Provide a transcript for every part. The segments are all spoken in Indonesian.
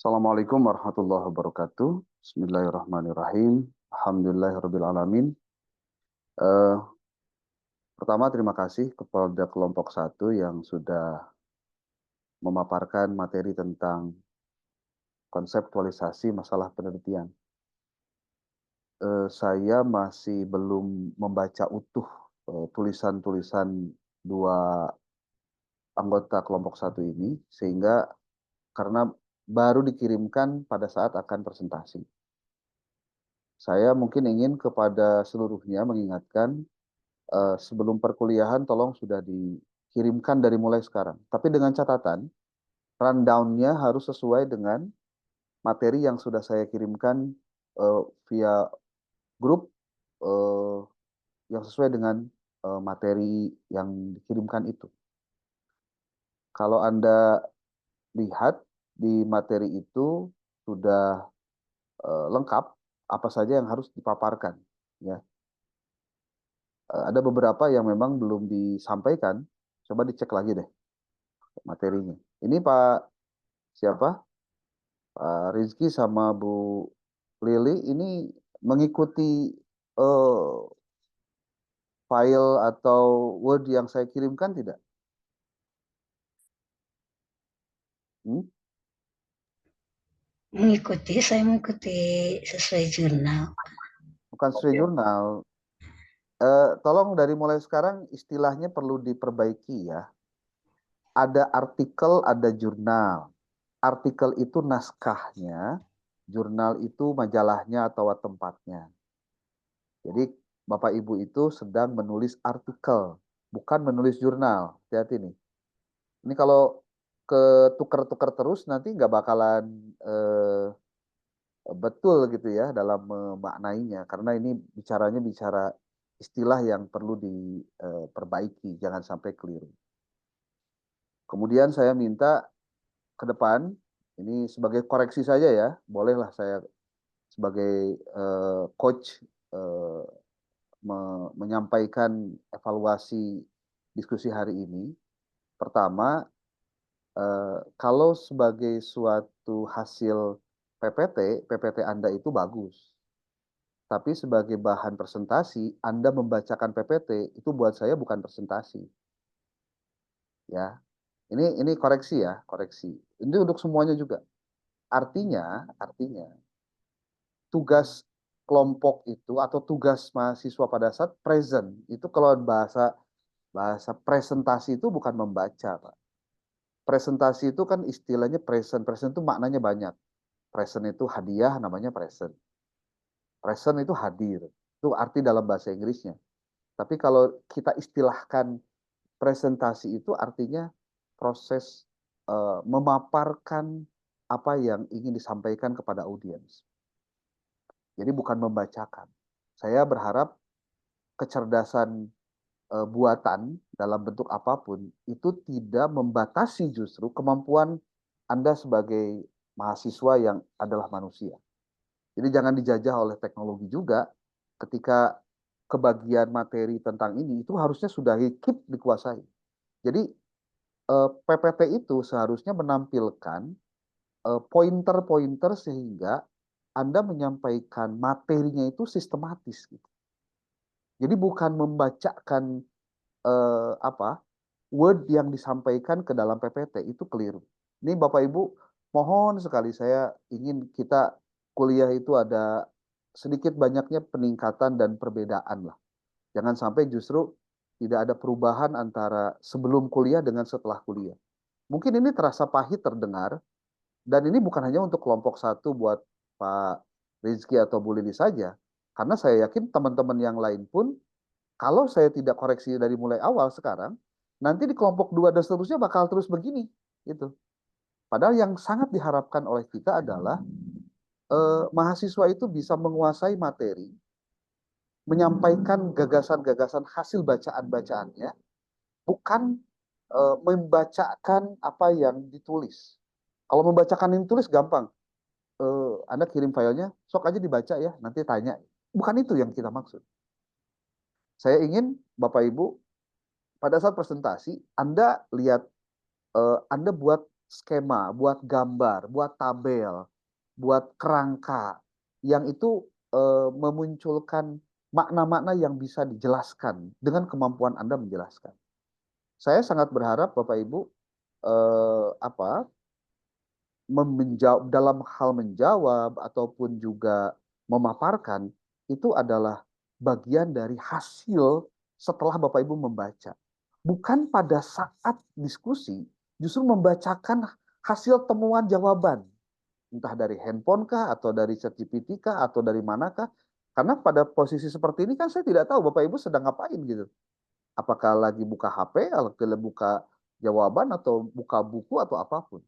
Assalamualaikum warahmatullahi wabarakatuh. Bismillahirrahmanirrahim. Alhamdulillahirrabbilalamin. Eh, Pertama, terima kasih kepada kelompok satu yang sudah memaparkan materi tentang konseptualisasi masalah penelitian. Saya masih belum membaca utuh tulisan-tulisan dua anggota kelompok satu ini, sehingga karena baru dikirimkan pada saat akan presentasi. Saya mungkin ingin kepada seluruhnya mengingatkan sebelum perkuliahan tolong sudah dikirimkan dari mulai sekarang. Tapi dengan catatan, rundown-nya harus sesuai dengan materi yang sudah saya kirimkan via grup eh, yang sesuai dengan materi yang dikirimkan itu. Kalau Anda lihat di materi itu sudah lengkap apa saja yang harus dipaparkan, ya. Ada beberapa yang memang belum disampaikan. Coba dicek lagi deh materinya. Ini Pak siapa? Pak Rizky sama Bu Lili ini mengikuti eh, file atau Word yang saya kirimkan tidak? Hmm? Saya mengikuti sesuai jurnal. Bukan sesuai jurnal. Tolong dari mulai sekarang istilahnya perlu diperbaiki ya. Ada artikel, ada jurnal. Artikel itu naskahnya, jurnal itu majalahnya atau tempatnya. Jadi Bapak Ibu itu sedang menulis artikel, bukan menulis jurnal. Hati-hati nih. Ini kalau ketukar-tukar terus nanti nggak bakalan eh, betul gitu ya dalam memaknainya. Karena ini bicara istilah yang perlu diperbaiki, jangan sampai keliru. Kemudian saya minta ke depan, ini sebagai koreksi saja ya, bolehlah saya sebagai coach eh, menyampaikan evaluasi diskusi hari ini. Pertama, kalau sebagai suatu hasil PPT, PPT Anda itu bagus. Tapi sebagai bahan presentasi, Anda membacakan PPT itu buat saya bukan presentasi. Ya, ini koreksi ya, koreksi. Ini untuk semuanya juga. Artinya tugas kelompok itu atau tugas mahasiswa pada saat present itu kalau bahasa bahasa presentasi itu bukan membaca, Pak. Presentasi itu kan istilahnya present. Present itu maknanya banyak. Present itu hadiah, namanya present. Present itu hadir. Itu arti dalam bahasa Inggrisnya. Tapi kalau kita istilahkan presentasi itu artinya proses memaparkan apa yang ingin disampaikan kepada audiens. Jadi bukan membacakan. Saya berharap kecerdasan buatan dalam bentuk apapun itu tidak membatasi justru kemampuan Anda sebagai mahasiswa yang adalah manusia. Jadi jangan dijajah oleh teknologi juga ketika kebagian materi tentang ini itu harusnya sudah keep dikuasai. Jadi PPT itu seharusnya menampilkan pointer-pointer sehingga Anda menyampaikan materinya itu sistematis gitu. Jadi bukan membacakan apa word yang disampaikan ke dalam PPT itu keliru. Ini Bapak Ibu, mohon sekali saya ingin kita kuliah itu ada sedikit banyaknya peningkatan dan perbedaan lah. Jangan sampai justru tidak ada perubahan antara sebelum kuliah dengan setelah kuliah. Mungkin ini terasa pahit terdengar, dan ini bukan hanya untuk kelompok satu buat Pak Rizky atau Bu Lili saja. Karena saya yakin teman-teman yang lain pun, kalau saya tidak koreksi dari mulai awal sekarang, nanti di kelompok dua dan seterusnya bakal terus begini. Gitu. Padahal yang sangat diharapkan oleh kita adalah mahasiswa itu bisa menguasai materi, menyampaikan gagasan-gagasan hasil bacaan-bacaannya, bukan membacakan apa yang ditulis. Kalau membacakan yang ditulis gampang. Anda kirim filenya, sok aja dibaca ya, nanti tanya. Bukan itu yang kita maksud. Saya ingin Bapak Ibu pada saat presentasi Anda lihat, Anda buat skema, buat gambar, buat tabel, buat kerangka yang itu memunculkan makna-makna yang bisa dijelaskan dengan kemampuan Anda menjelaskan. Saya sangat berharap Bapak Ibu apa dalam hal menjawab ataupun juga memaparkan itu adalah bagian dari hasil setelah Bapak Ibu membaca. Bukan pada saat diskusi, justru membacakan hasil temuan jawaban. Entah dari handphone kah, atau dari ChatGPT kah, atau dari manakah. Karena pada posisi seperti ini kan saya tidak tahu Bapak Ibu sedang ngapain gitu. Apakah lagi buka HP, atau buka jawaban, atau buka buku, atau apapun.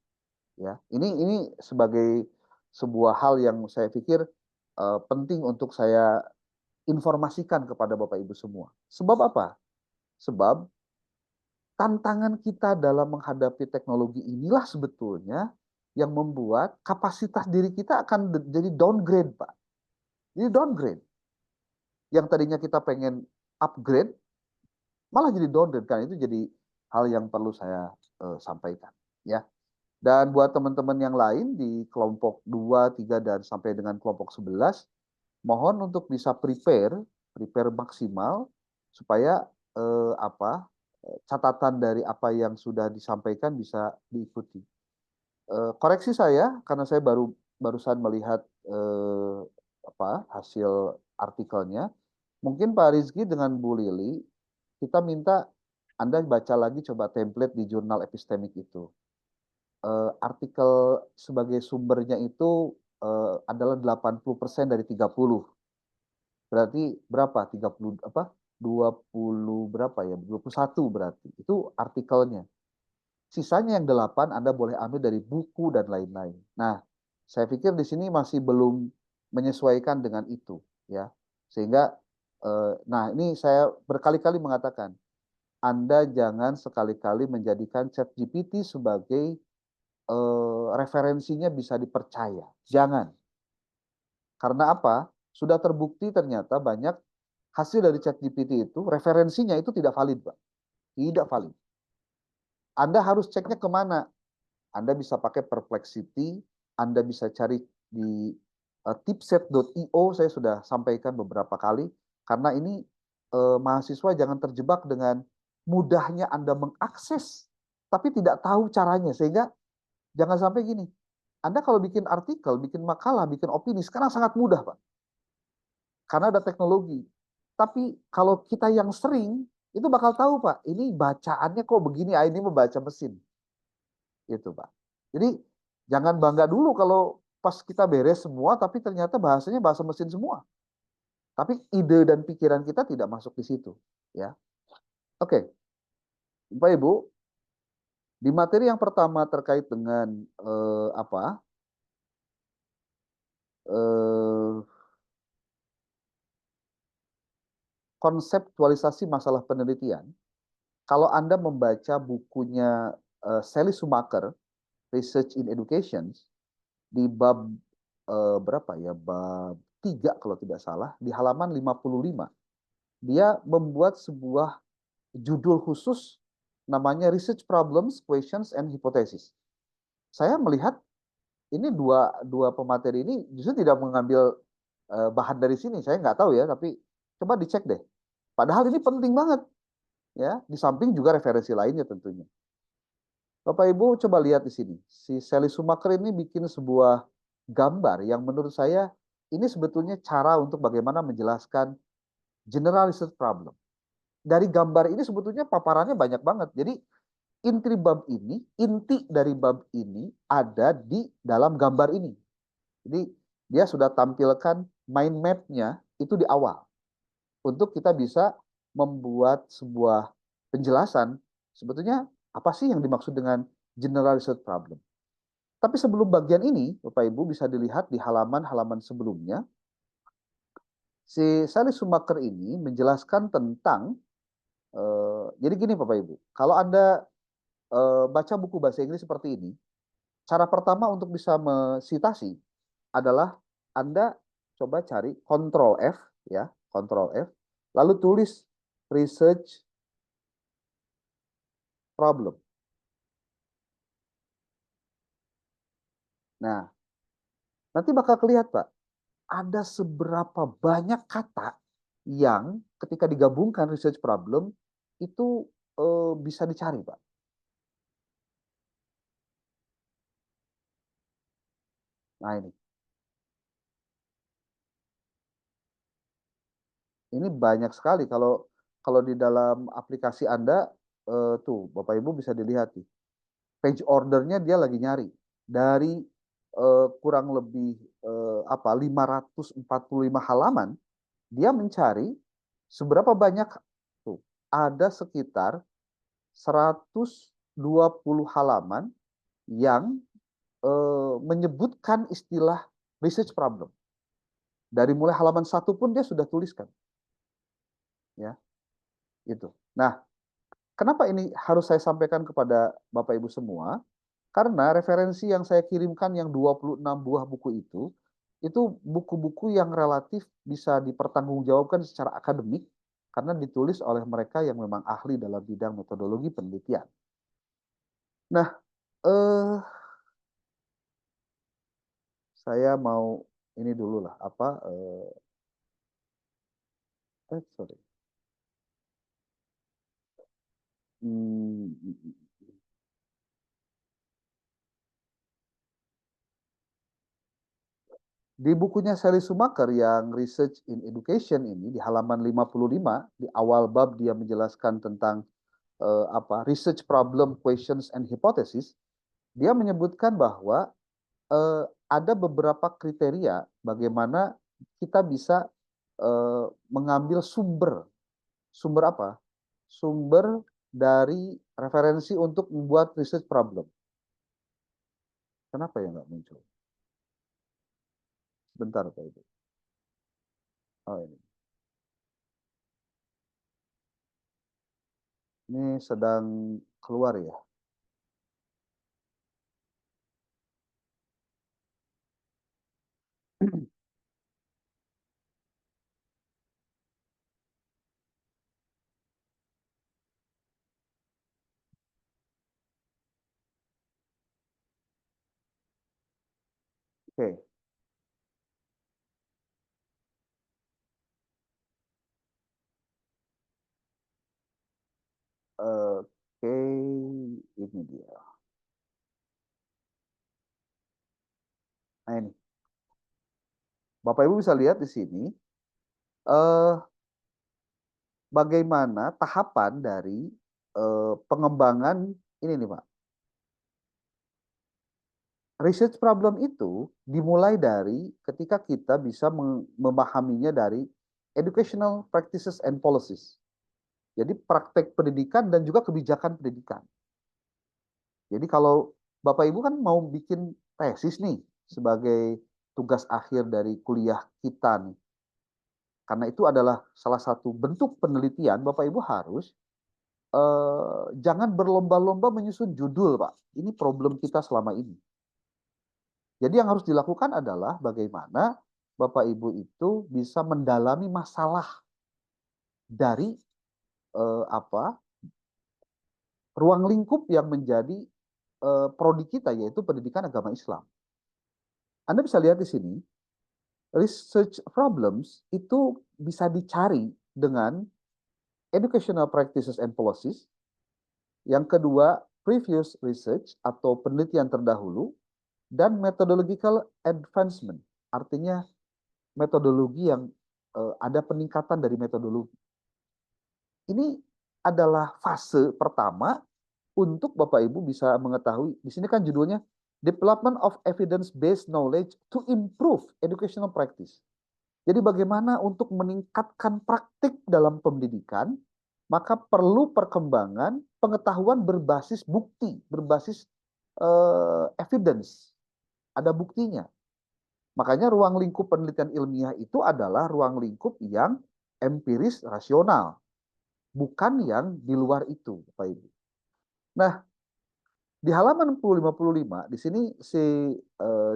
Ya, ini sebagai sebuah hal yang saya pikir penting untuk saya informasikan kepada Bapak Ibu semua. Sebab apa? Sebab tantangan kita dalam menghadapi teknologi inilah sebetulnya yang membuat kapasitas diri kita akan jadi downgrade, Pak. Jadi downgrade. Yang tadinya kita pengen upgrade, malah jadi downgrade. Kan itu jadi hal yang perlu saya sampaikan. Ya. Dan buat teman-teman yang lain di kelompok 2, 3, dan sampai dengan kelompok 11, mohon untuk bisa prepare maksimal supaya catatan dari apa yang sudah disampaikan bisa diikuti. Koreksi saya karena saya barusan melihat hasil artikelnya. Mungkin Pak Rizky dengan Bu Lili, kita minta Anda baca lagi coba template di jurnal epistemik itu. Artikel sebagai sumbernya itu adalah 80% dari 30. Berarti berapa? 30 apa? 20 berapa ya? 21 berarti. Itu artikelnya. Sisanya yang 8 Anda boleh ambil dari buku dan lain-lain. Nah, saya pikir di sini masih belum menyesuaikan dengan itu, ya. Sehingga nah ini saya berkali-kali mengatakan, Anda jangan sekali-kali menjadikan ChatGPT sebagai referensinya bisa dipercaya. Jangan. Karena apa? Sudah terbukti ternyata banyak hasil dari ChatGPT itu, referensinya itu tidak valid, Pak. Tidak valid. Anda harus ceknya kemana? Anda bisa pakai Perplexity, Anda bisa cari di tipset.io, saya sudah sampaikan beberapa kali, karena ini mahasiswa jangan terjebak dengan mudahnya Anda mengakses, tapi tidak tahu caranya, sehingga jangan sampai gini, Anda kalau bikin artikel, bikin makalah, bikin opini, sekarang sangat mudah, Pak. Karena ada teknologi. Tapi kalau kita yang sering, itu bakal tahu, Pak, ini bacaannya kok begini, ini membaca mesin. Itu, Pak. Jadi, jangan bangga dulu kalau pas kita beres semua, tapi ternyata bahasanya bahasa mesin semua. Tapi ide dan pikiran kita tidak masuk di situ. Ya, oke. Bapak Ibu, di materi yang pertama terkait dengan konseptualisasi masalah penelitian, kalau Anda membaca bukunya Sally Schumacher, Research in Education, di bab berapa ya? Bab 3 kalau tidak salah, di halaman 55. Dia membuat sebuah judul khusus namanya Research Problems, Questions, and Hypothesis. Saya melihat ini dua pemateri ini justru tidak mengambil bahan dari sini. Saya nggak tahu ya, tapi coba dicek deh. Padahal ini penting banget, ya. Di samping juga referensi lainnya tentunya. Bapak Ibu coba lihat di sini. Si Sally Schumacher ini bikin sebuah gambar yang menurut saya ini sebetulnya cara untuk bagaimana menjelaskan general research problem. Dari gambar ini sebetulnya paparannya banyak banget. Jadi inti dari bab ini ada di dalam gambar ini. Jadi dia sudah tampilkan mind map-nya itu di awal. Untuk kita bisa membuat sebuah penjelasan sebetulnya apa sih yang dimaksud dengan general research problem. Tapi sebelum bagian ini, Bapak Ibu bisa dilihat di halaman-halaman sebelumnya, si Sally Schumacher ini menjelaskan tentang, jadi gini Bapak Ibu, kalau Anda baca buku bahasa Inggris seperti ini, cara pertama untuk bisa mesitasi adalah Anda coba cari Ctrl F, ya, Ctrl F, lalu tulis research problem. Nah, nanti bakal kelihatan, Pak, ada seberapa banyak kata yang ketika digabungkan research problem itu bisa dicari, Pak. Nah, ini banyak sekali kalau di dalam aplikasi Anda tuh Bapak Ibu bisa dilihat nih. Page ordernya dia lagi nyari dari kurang lebih 545 halaman, dia mencari seberapa banyak tuh ada sekitar 120 halaman yang menyebutkan istilah research problem. Dari mulai halaman 1 pun dia sudah tuliskan. Ya, itu. Nah, kenapa ini harus saya sampaikan kepada Bapak Ibu semua? Karena referensi yang saya kirimkan yang 26 buah buku itu buku-buku yang relatif bisa dipertanggungjawabkan secara akademik karena ditulis oleh mereka yang memang ahli dalam bidang metodologi penelitian. Nah, saya mau ini dulu lah, sorry. Di bukunya Sally Schumacher yang Research in Education ini di halaman 55 di awal bab dia menjelaskan tentang research problem, questions and hypothesis, dia menyebutkan bahwa ada beberapa kriteria bagaimana kita bisa mengambil sumber apa? Sumber dari referensi untuk membuat research problem. Kenapa ya nggak muncul? Bentar Pak Ibu. Oh ini. Ini sedang keluar ya. Oke. Oke, ini dia. Nah ini, Bapak Ibu bisa lihat di sini eh, bagaimana tahapan dari pengembangan ini nih Pak. Research problem itu dimulai dari ketika kita bisa memahaminya dari educational practices and policies. Jadi praktek pendidikan dan juga kebijakan pendidikan. Jadi kalau Bapak Ibu kan mau bikin tesis nih sebagai tugas akhir dari kuliah kita nih. Karena itu adalah salah satu bentuk penelitian, Bapak Ibu harus jangan berlomba-lomba menyusun judul, Pak. Ini problem kita selama ini. Jadi yang harus dilakukan adalah bagaimana Bapak Ibu itu bisa mendalami masalah dari ruang lingkup yang menjadi prodi kita, yaitu pendidikan agama Islam. Anda bisa lihat di sini, research problems itu bisa dicari dengan educational practices and policies. Yang kedua, previous research atau penelitian terdahulu, dan methodological advancement, artinya metodologi yang ada peningkatan dari metodologi. Ini adalah fase pertama untuk Bapak Ibu bisa mengetahui. Di sini kan judulnya Development of Evidence-Based Knowledge to Improve Educational Practice. Jadi bagaimana untuk meningkatkan praktik dalam pendidikan, maka perlu perkembangan pengetahuan berbasis bukti, berbasis evidence. Ada buktinya. Makanya ruang lingkup penelitian ilmiah itu adalah ruang lingkup yang empiris rasional, bukan yang di luar itu, Bapak Ibu. Nah, di halaman 55 di sini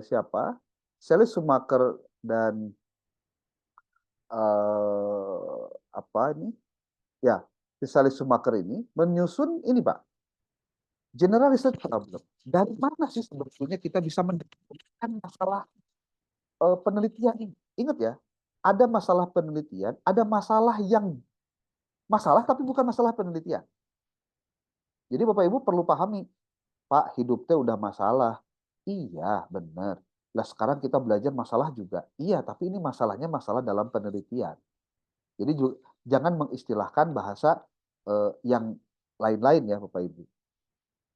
siapa? Sally Schumacher dan apa ini? Ya, si Sally Schumacher ini menyusun ini, Pak. General research problem. Dari mana sih sebetulnya kita bisa mendapatkan masalah penelitian ini? Ingat ya, ada masalah penelitian, ada masalah yang masalah tapi bukan masalah penelitian. Jadi Bapak Ibu perlu pahami, Pak, hidup teh udah masalah. Iya, benar. Lah sekarang kita belajar masalah juga. Iya, tapi ini masalahnya masalah dalam penelitian. Jadi jangan mengistilahkan bahasa yang lain-lain ya Bapak Ibu.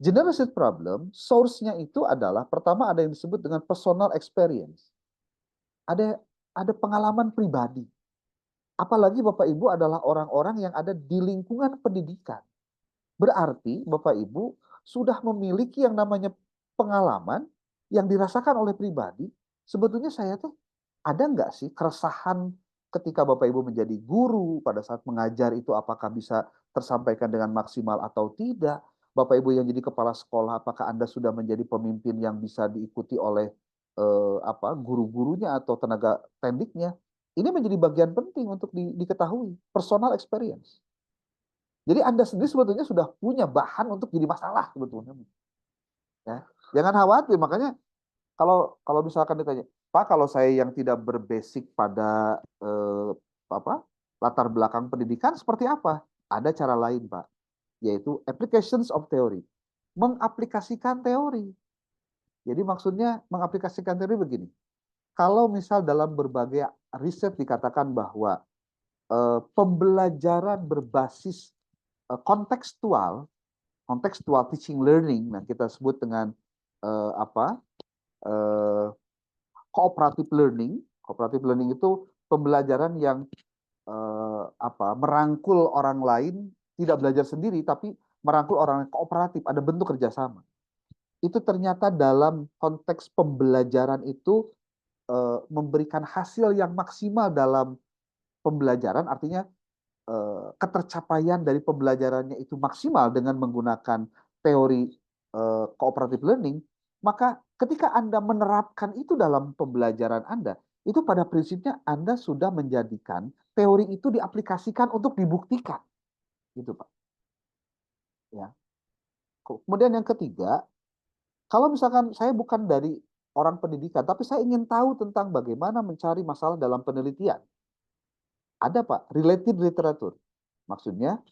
General research problem, source-nya itu adalah pertama ada yang disebut dengan personal experience. Ada pengalaman pribadi. Apalagi Bapak Ibu adalah orang-orang yang ada di lingkungan pendidikan. Berarti Bapak Ibu sudah memiliki yang namanya pengalaman yang dirasakan oleh pribadi. Sebetulnya saya tuh ada nggak sih keresahan ketika Bapak Ibu menjadi guru pada saat mengajar itu apakah bisa tersampaikan dengan maksimal atau tidak? Bapak Ibu yang jadi kepala sekolah, apakah Anda sudah menjadi pemimpin yang bisa diikuti oleh guru-gurunya atau tenaga pendiknya? Ini menjadi bagian penting untuk diketahui, personal experience. Jadi Anda sendiri sebetulnya sudah punya bahan untuk jadi masalah sebetulnya. Ya. Jangan khawatir, makanya kalau misalkan ditanya, Pak, kalau saya yang tidak berbasic pada apa latar belakang pendidikan seperti apa? Ada cara lain, Pak, yaitu applications of theory. Mengaplikasikan teori. Jadi maksudnya mengaplikasikan teori begini. Kalau misal dalam berbagai riset dikatakan bahwa pembelajaran berbasis kontekstual teaching learning, nah kita sebut dengan apa cooperative learning. Cooperative learning itu pembelajaran yang merangkul orang lain, tidak belajar sendiri tapi merangkul orang yang kooperatif, ada bentuk kerjasama. Itu ternyata dalam konteks pembelajaran itu memberikan hasil yang maksimal dalam pembelajaran, artinya ketercapaian dari pembelajarannya itu maksimal dengan menggunakan teori cooperative learning, maka ketika Anda menerapkan itu dalam pembelajaran Anda, itu pada prinsipnya Anda sudah menjadikan teori itu diaplikasikan untuk dibuktikan. Gitu, Pak. Ya. Kemudian yang ketiga, kalau misalkan saya bukan dari orang pendidikan, tapi saya ingin tahu tentang bagaimana mencari masalah dalam penelitian. Ada, Pak, related literatur. Maksudnya,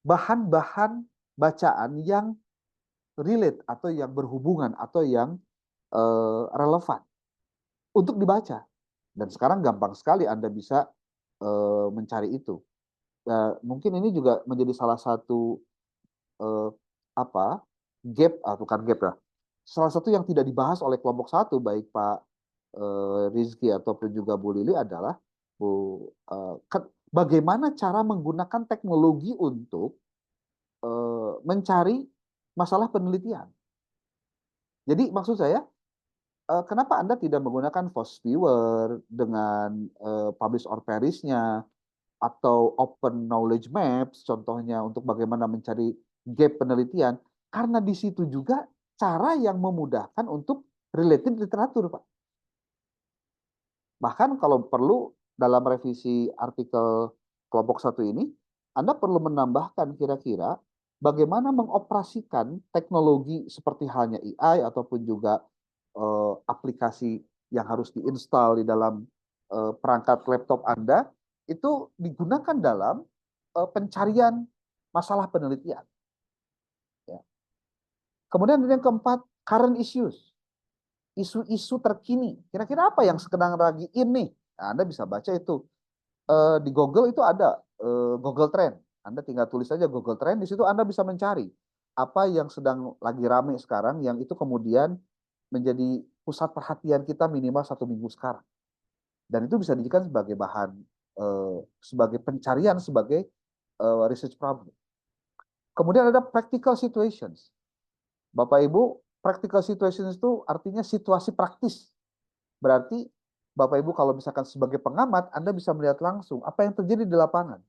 bahan-bahan bacaan yang relate atau yang berhubungan atau yang relevan untuk dibaca. Dan sekarang gampang sekali Anda bisa mencari itu. Mungkin ini juga menjadi salah satu gap, bukan gap lah. Salah satu yang tidak dibahas oleh kelompok satu, baik Pak Rizky ataupun juga Bu Lili adalah bagaimana cara menggunakan teknologi untuk mencari masalah penelitian. Jadi maksud saya, kenapa Anda tidak menggunakan Force Viewer dengan publish or perish-nya atau Open Knowledge Maps, contohnya untuk bagaimana mencari gap penelitian, karena di situ juga cara yang memudahkan untuk related literatur, Pak. Bahkan kalau perlu dalam revisi artikel kelompok satu ini, Anda perlu menambahkan kira-kira bagaimana mengoperasikan teknologi seperti halnya AI ataupun juga aplikasi yang harus diinstal di dalam perangkat laptop Anda itu digunakan dalam pencarian masalah penelitian. Ya. Kemudian yang keempat, current issues. Isu-isu terkini. Kira-kira apa yang sedang lagi ini? Nah, Anda bisa baca itu. Di Google itu ada Google Trend. Anda tinggal tulis saja Google Trend, di situ Anda bisa mencari apa yang sedang lagi ramai sekarang, yang itu kemudian menjadi pusat perhatian kita minimal 1 minggu sekarang. Dan itu bisa dijadikan sebagai bahan, sebagai pencarian, sebagai research problem. Kemudian ada practical situations. Bapak Ibu, practical situations itu artinya situasi praktis. Berarti Bapak Ibu kalau misalkan sebagai pengamat, Anda bisa melihat langsung apa yang terjadi di lapangan.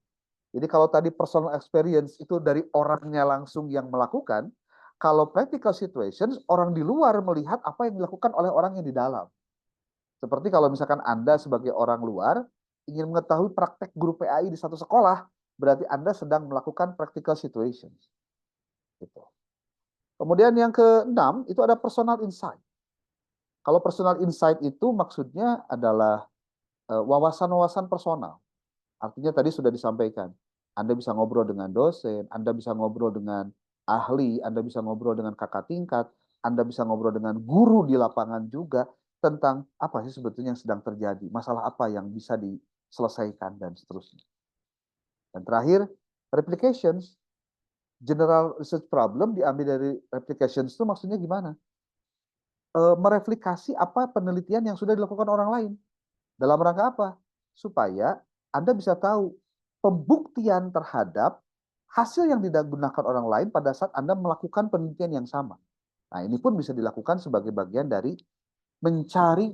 Jadi kalau tadi personal experience itu dari orangnya langsung yang melakukan, kalau practical situations, orang di luar melihat apa yang dilakukan oleh orang yang di dalam. Seperti kalau misalkan Anda sebagai orang luar ingin mengetahui praktek guru PAI di satu sekolah, berarti Anda sedang melakukan practical situations. Gitu. Kemudian yang keenam itu ada personal insight. Kalau personal insight itu maksudnya adalah wawasan-wawasan personal. Artinya tadi sudah disampaikan. Anda bisa ngobrol dengan dosen, Anda bisa ngobrol dengan ahli, Anda bisa ngobrol dengan kakak tingkat, Anda bisa ngobrol dengan guru di lapangan juga tentang apa sih sebetulnya yang sedang terjadi, masalah apa yang bisa diselesaikan dan seterusnya. Dan terakhir, replications. General research problem diambil dari replications itu maksudnya gimana? Mereplikasi apa penelitian yang sudah dilakukan orang lain. Dalam rangka apa? Supaya Anda bisa tahu pembuktian terhadap hasil yang digunakan orang lain pada saat Anda melakukan penelitian yang sama. Nah, ini pun bisa dilakukan sebagai bagian dari mencari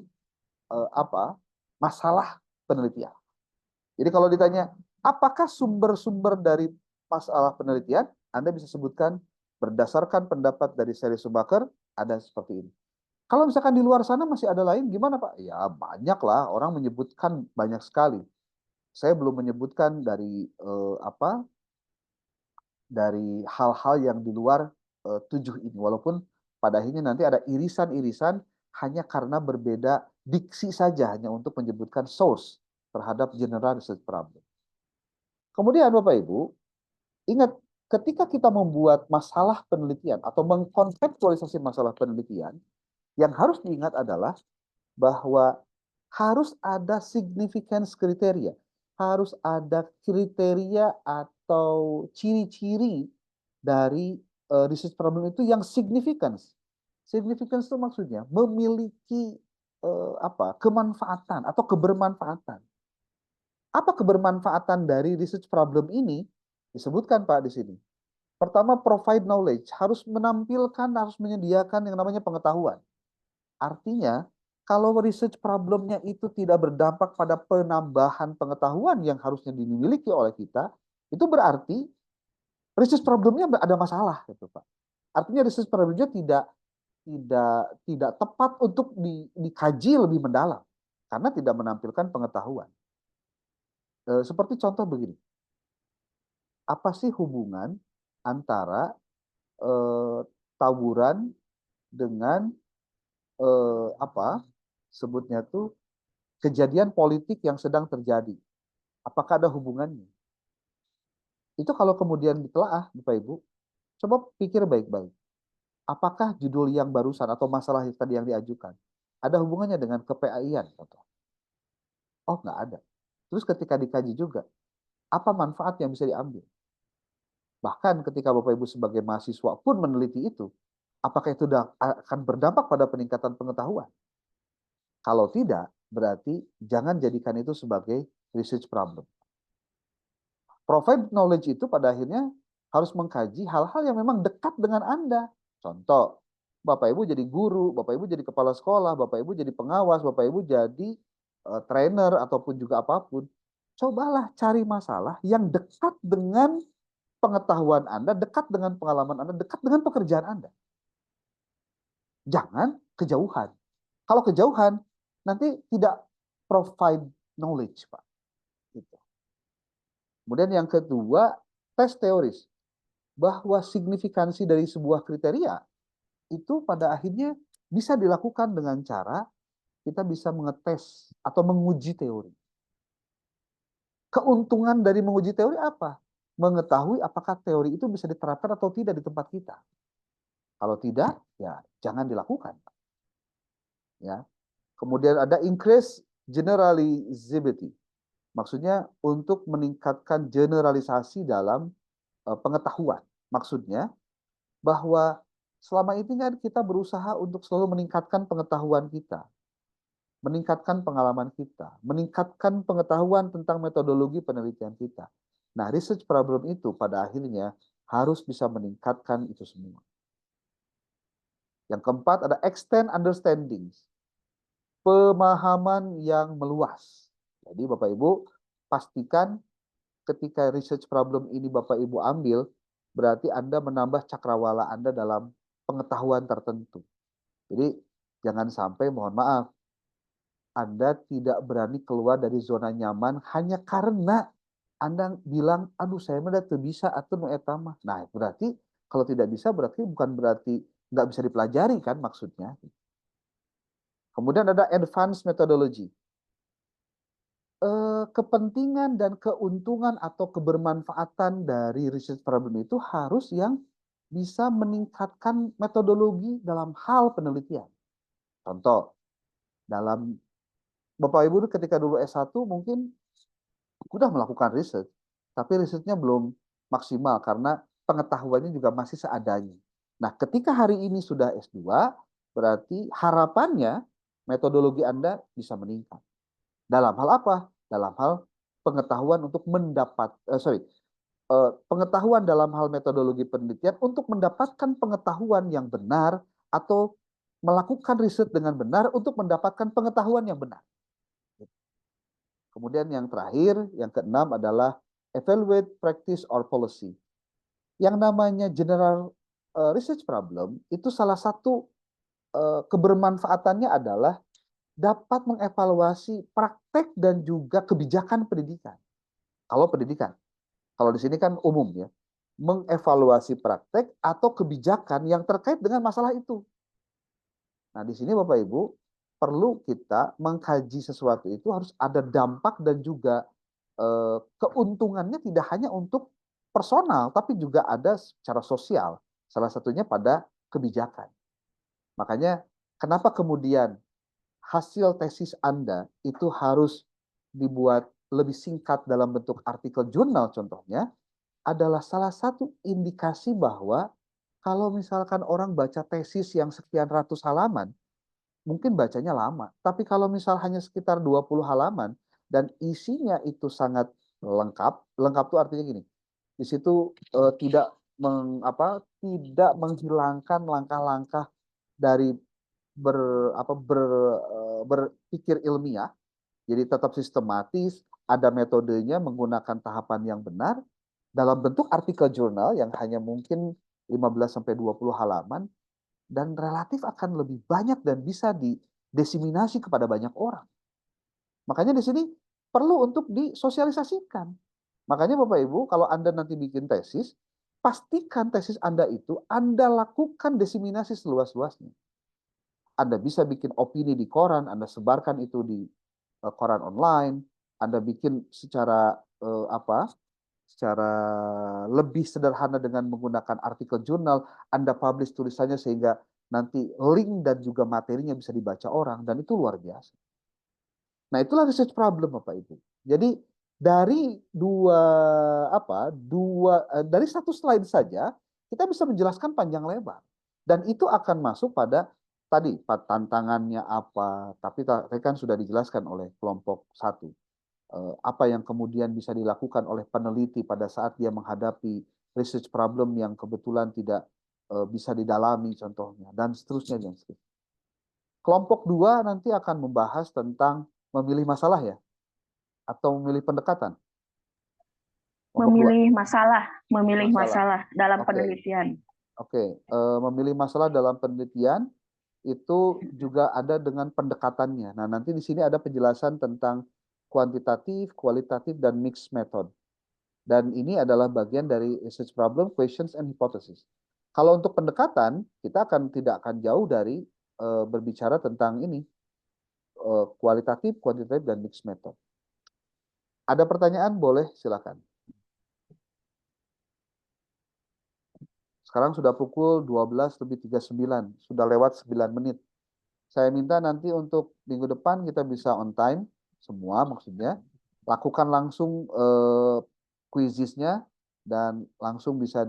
masalah penelitian. Jadi kalau ditanya, apakah sumber-sumber dari masalah penelitian? Anda bisa sebutkan berdasarkan pendapat dari Sally Schumacher, ada seperti ini. Kalau misalkan di luar sana masih ada lain, gimana Pak? Ya banyak lah, orang menyebutkan banyak sekali. Saya belum menyebutkan dari hal-hal yang di luar 7 ini. Walaupun pada akhirnya nanti ada irisan-irisan hanya karena berbeda diksi saja, hanya untuk menyebutkan source terhadap general research problem. Kemudian Bapak Ibu, ingat ketika kita membuat masalah penelitian atau mengkonseptualisasi masalah penelitian, yang harus diingat adalah bahwa harus ada significance kriteria. Harus ada kriteria atau ciri-ciri dari research problem itu yang significance. Significance itu maksudnya memiliki kemanfaatan atau kebermanfaatan. Apa kebermanfaatan dari research problem ini? Disebutkan Pak di sini. Pertama, provide knowledge, harus menampilkan, harus menyediakan yang namanya pengetahuan. Artinya, kalau research problemnya itu tidak berdampak pada penambahan pengetahuan yang harusnya dimiliki oleh kita, itu berarti research problemnya ada masalah, gitu Pak. Artinya research problemnya tidak tepat untuk dikaji lebih mendalam karena tidak menampilkan pengetahuan. Seperti contoh begini, apa sih hubungan antara eh, tawuran dengan sebutnya tuh kejadian politik yang sedang terjadi. Apakah ada hubungannya? Itu kalau kemudian ditelaah, Bapak Ibu, coba pikir baik-baik. Apakah judul yang barusan atau masalah tadi yang diajukan ada hubungannya dengan KPAI-an? Oh, nggak ada. Terus ketika dikaji juga, apa manfaat yang bisa diambil? Bahkan ketika Bapak Ibu sebagai mahasiswa pun meneliti itu, apakah itu akan berdampak pada peningkatan pengetahuan? Kalau tidak, berarti jangan jadikan itu sebagai research problem. Provide knowledge itu pada akhirnya harus mengkaji hal-hal yang memang dekat dengan Anda. Contoh, Bapak Ibu jadi guru, Bapak Ibu jadi kepala sekolah, Bapak Ibu jadi pengawas, Bapak Ibu jadi trainer ataupun juga apapun. Cobalah cari masalah yang dekat dengan pengetahuan Anda, dekat dengan pengalaman Anda, dekat dengan pekerjaan Anda. Jangan kejauhan. Kalau kejauhan, nanti tidak provide knowledge, Pak. Gitu. Kemudian yang kedua, tes teoris. Bahwa signifikansi dari sebuah kriteria itu pada akhirnya bisa dilakukan dengan cara kita bisa mengetes atau menguji teori. Keuntungan dari menguji teori apa? Mengetahui apakah teori itu bisa diterapkan atau tidak di tempat kita. Kalau tidak, ya jangan dilakukan. Ya. Kemudian ada increase generalizability. Maksudnya untuk meningkatkan generalisasi dalam pengetahuan. Maksudnya bahwa selama ini kan kita berusaha untuk selalu meningkatkan pengetahuan kita, meningkatkan pengalaman kita, meningkatkan pengetahuan tentang metodologi penelitian kita. Nah, research problem itu pada akhirnya harus bisa meningkatkan itu semua. Yang keempat ada extend understanding, pemahaman yang meluas. Jadi Bapak Ibu pastikan ketika research problem ini Bapak Ibu ambil, berarti Anda menambah cakrawala Anda dalam pengetahuan tertentu. Jadi jangan sampai, mohon maaf, Anda tidak berani keluar dari zona nyaman hanya karena Anda bilang, aduh saya udah tuh bisa atau nu etama. Nah berarti Kalau tidak bisa berarti bukan berarti nggak bisa dipelajari kan maksudnya. Kemudian ada advanced methodology. Kepentingan dan keuntungan atau kebermanfaatan dari research problem itu harus yang bisa meningkatkan metodologi dalam hal penelitian. Contoh, dalam Bapak Ibu ketika dulu S1 mungkin sudah melakukan riset, tapi risetnya belum maksimal karena pengetahuannya juga masih seadanya. Nah, ketika hari ini sudah S2, berarti harapannya metodologi Anda bisa meningkat. Dalam hal apa? Dalam hal pengetahuan untuk pengetahuan dalam hal metodologi penelitian untuk mendapatkan pengetahuan yang benar atau melakukan riset dengan benar untuk mendapatkan pengetahuan yang benar. Kemudian yang terakhir, yang keenam adalah evaluate practice or policy. Yang namanya general research problem itu salah satu kebermanfaatannya adalah dapat mengevaluasi praktek dan juga kebijakan pendidikan. Kalau pendidikan, kalau di sini kan umum ya, mengevaluasi praktek atau kebijakan yang terkait dengan masalah itu. Nah, di sini Bapak Ibu perlu kita mengkaji sesuatu itu harus ada dampak dan juga keuntungannya tidak hanya untuk personal, tapi juga ada secara sosial. Salah satunya pada kebijakan. Makanya kenapa kemudian hasil tesis Anda itu harus dibuat lebih singkat dalam bentuk artikel jurnal contohnya, adalah salah satu indikasi bahwa kalau misalkan orang baca tesis yang sekian ratus halaman, mungkin bacanya lama. Tapi kalau misal hanya sekitar 20 halaman dan isinya itu sangat lengkap, lengkap itu artinya gini, di situ tidak menghilangkan langkah-langkah dari berpikir ilmiah, jadi tetap sistematis, ada metodenya menggunakan tahapan yang benar dalam bentuk artikel jurnal yang hanya mungkin 15 sampai 20 halaman dan relatif akan lebih banyak dan bisa didesiminasi kepada banyak orang. Makanya di sini perlu untuk disosialisasikan. Makanya Bapak Ibu, kalau Anda nanti bikin tesis, pastikan tesis Anda itu Anda lakukan desiminasi seluas-luasnya. Anda bisa bikin opini di koran, Anda sebarkan itu di koran online, Anda bikin secara secara lebih sederhana dengan menggunakan artikel jurnal, Anda publish tulisannya sehingga nanti link dan juga materinya bisa dibaca orang, dan itu luar biasa. Nah, itulah research problem Bapak Ibu. Jadi dari dari satu slide saja kita bisa menjelaskan panjang lebar. Dan itu akan masuk pada tadi tantangannya apa, tapi kan sudah dijelaskan oleh kelompok 1. Apa yang kemudian bisa dilakukan oleh peneliti pada saat dia menghadapi research problem yang kebetulan tidak bisa didalami contohnya, dan seterusnya. Kelompok 2 nanti akan membahas tentang memilih masalah ya, atau memilih pendekatan. Memilih masalah dalam penelitian. Oke, memilih masalah dalam penelitian itu juga ada dengan pendekatannya. Nah, nanti di sini ada penjelasan tentang kuantitatif, kualitatif, dan mixed method. Dan ini adalah bagian dari research problem, questions, and hypothesis. Kalau untuk pendekatan, kita tidak akan jauh dari berbicara tentang ini, kualitatif, kuantitatif, dan mixed method. Ada pertanyaan? Boleh, silakan. Sekarang sudah pukul 12:39, sudah lewat 9 menit. Saya minta nanti untuk minggu depan kita bisa on time, semua maksudnya. Lakukan langsung quizisnya dan langsung bisa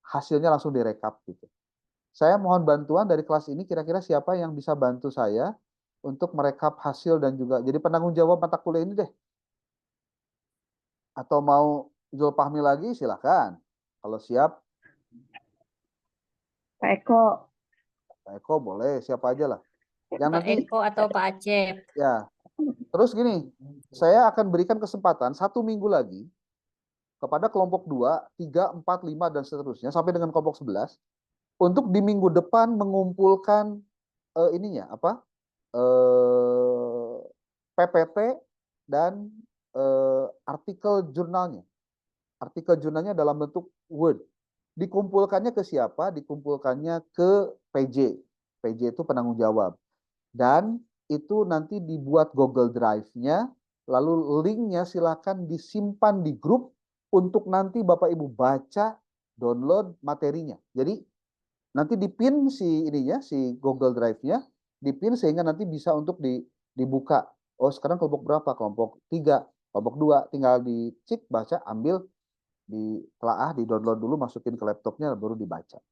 hasilnya langsung direkap gitu. Saya mohon bantuan dari kelas ini, kira-kira siapa yang bisa bantu saya untuk merekap hasil dan juga jadi penanggung jawab mata kuliah ini deh. Atau mau Zulfahmi lagi, silakan. Kalau siap. Pak Eko. Pak Eko boleh, siapa aja lah. Yang Pak nanti Eko atau Pak Acep. ya. Terus gini, saya akan berikan kesempatan 1 minggu lagi kepada kelompok 2, 3, 4, 5, dan seterusnya, sampai dengan kelompok 11, untuk di minggu depan mengumpulkan PPT dan artikel jurnalnya. Artikel jurnalnya dalam bentuk Word. Dikumpulkannya ke siapa? Dikumpulkannya ke PJ. PJ itu penanggung jawab. Dan itu nanti dibuat Google Drive-nya, lalu linknya silakan disimpan di grup untuk nanti Bapak Ibu baca, download materinya. Jadi nanti dipin si ininya, si Google Drive-nya, dipin sehingga nanti bisa untuk dibuka. Oh sekarang kelompok berapa? Kelompok 3, kelompok 2, tinggal dicek, baca, ambil, ditelaah, di-download dulu, masukin ke laptopnya, baru dibaca.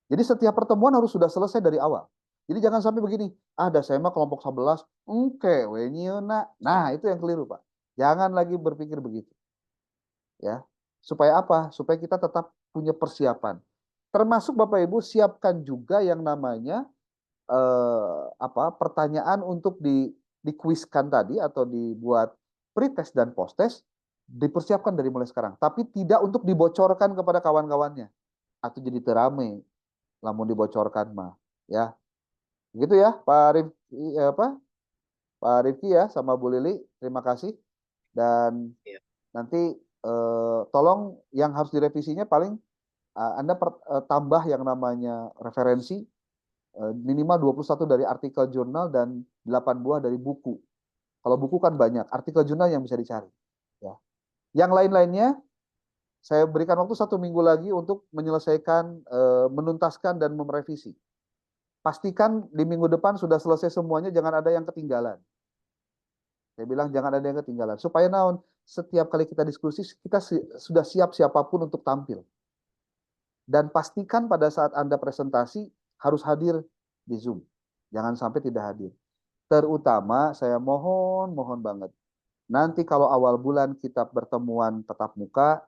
Jadi setiap pertemuan harus sudah selesai dari awal. Jadi jangan sampai begini, ada saya mah kelompok 11, engke, wenyeuna. Nah, itu yang keliru, Pak. Jangan lagi berpikir begitu. Ya. Supaya apa? Supaya kita tetap punya persiapan. Termasuk Bapak Ibu siapkan juga yang namanya pertanyaan untuk dikuiskan tadi atau dibuat pretest dan posttest, dipersiapkan dari mulai sekarang. Tapi tidak untuk dibocorkan kepada kawan-kawannya atau jadi terame lamun dibocorkan mah, ya. Gitu ya, Pak Rifki, Pak Rifki ya sama Bu Lili, terima kasih. Dan nanti tolong yang harus direvisinya paling Anda tambah yang namanya referensi minimal 21 dari artikel jurnal dan 8 buah dari buku. Kalau buku kan banyak, artikel jurnal yang bisa dicari. Ya. Yang lain-lainnya saya berikan waktu 1 minggu lagi untuk menyelesaikan, menuntaskan dan merevisi. Pastikan di minggu depan sudah selesai semuanya, jangan ada yang ketinggalan. Saya bilang jangan ada yang ketinggalan. Supaya naon, setiap kali kita diskusi, kita sudah siap siapapun untuk tampil. Dan pastikan pada saat Anda presentasi harus hadir di Zoom. Jangan sampai tidak hadir. Terutama saya mohon banget. Nanti kalau awal bulan kita pertemuan tatap muka,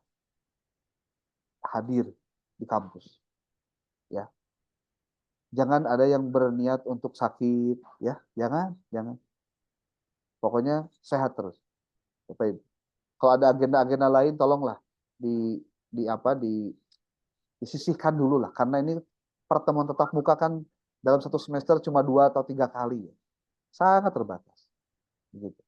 hadir di kampus. Ya. Jangan ada yang berniat untuk sakit, ya. Jangan. Pokoknya sehat terus. Bapak Ibu. Kalau ada agenda-agenda lain tolonglah disisihkan dulu lah, karena ini pertemuan tatap muka kan dalam satu semester cuma 2 atau 3 kali, ya. Sangat terbatas. Begitu.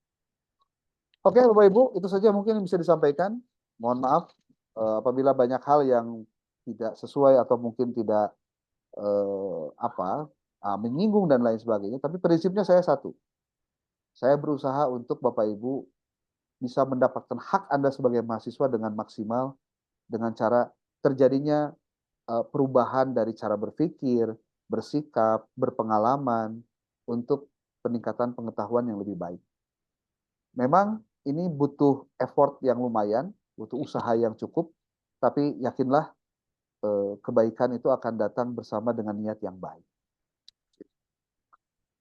Oke Bapak Ibu, itu saja mungkin yang bisa disampaikan. Mohon maaf apabila banyak hal yang tidak sesuai atau mungkin tidak menyinggung dan lain sebagainya. Tapi prinsipnya saya satu. Saya berusaha untuk Bapak Ibu bisa mendapatkan hak Anda sebagai mahasiswa dengan maksimal, dengan cara terjadinya perubahan dari cara berpikir, bersikap, berpengalaman untuk peningkatan pengetahuan yang lebih baik. Memang ini butuh effort yang lumayan, butuh usaha yang cukup, tapi yakinlah kebaikan itu akan datang bersama dengan niat yang baik.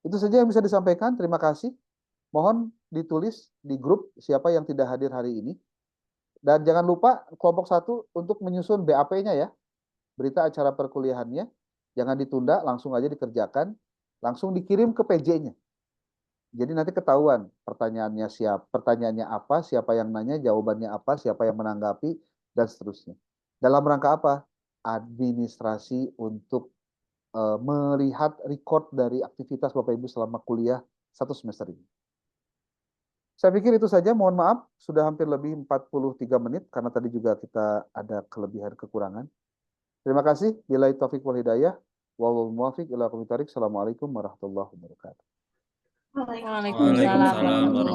Itu saja yang bisa disampaikan. Terima kasih. Mohon ditulis di grup siapa yang tidak hadir hari ini. Dan jangan lupa kelompok 1 untuk menyusun BAP-nya ya. Berita acara perkuliahannya. Jangan ditunda, langsung aja dikerjakan. Langsung dikirim ke PJ-nya. Jadi nanti ketahuan pertanyaannya pertanyaannya apa, siapa yang nanya, jawabannya apa, siapa yang menanggapi, dan seterusnya. Dalam rangka apa? Administrasi untuk melihat record dari aktivitas Bapak Ibu selama kuliah 1 semester ini. Saya pikir itu saja, mohon maaf sudah hampir lebih 43 menit karena tadi juga kita ada kelebihan kekurangan. Terima kasih. Billahi taufiq wal hidayah. Wallahul muwaffiq ila aqwamit thoriq. Assalamualaikum warahmatullahi wabarakatuh. Waalaikumsalam warahmatullahi wabarakatuh.